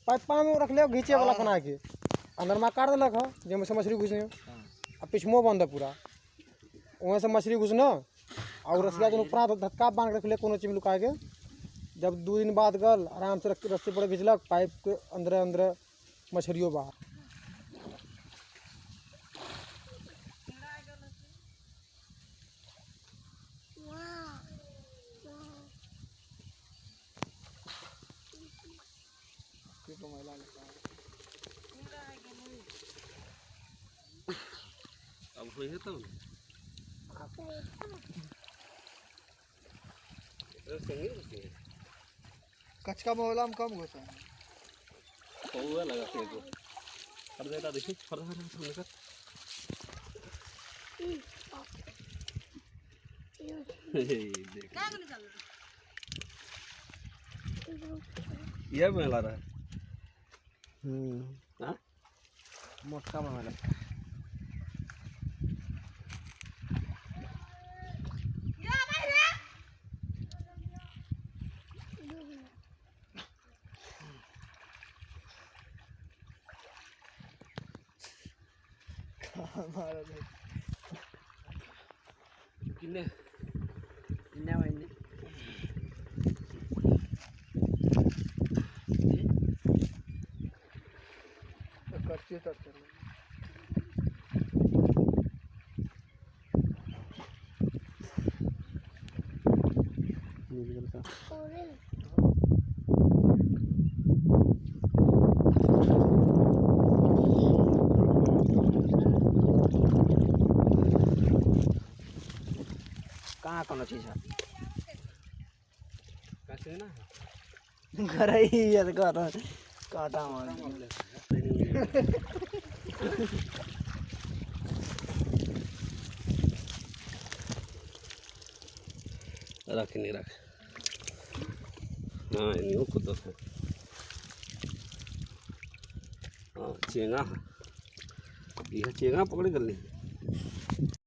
pipe में रख ले घीचे वाला बना के अंदर में काट दिलक है जैसे से मछली घुसे आ पिछमो बंद है पूरा वहाँ से मछली घुसना और रसिया जो ऊपर धक्का बांध रख ले कोनो चीज में लुका के जब 2 दिन बाद गल आराम से रस्सी पर घिंचलक पाइप के अंदर अंदर मछलियों बाहर अब हुई है तब कचका मोहल्ला में कम घुसा कौआ लगा के को कर देता देखिए फर सामने कर देख ये मेला रहा हां मोटका में किन्ने किन्ने वाइने कच्चे तरतर कहाँ कोनो चीज है कैसे ना घर ही है घर काटा मार रख नहीं रख हाँ इन्हीं को तो हाँ चेंगा यह चेंगा पकड़ कर ले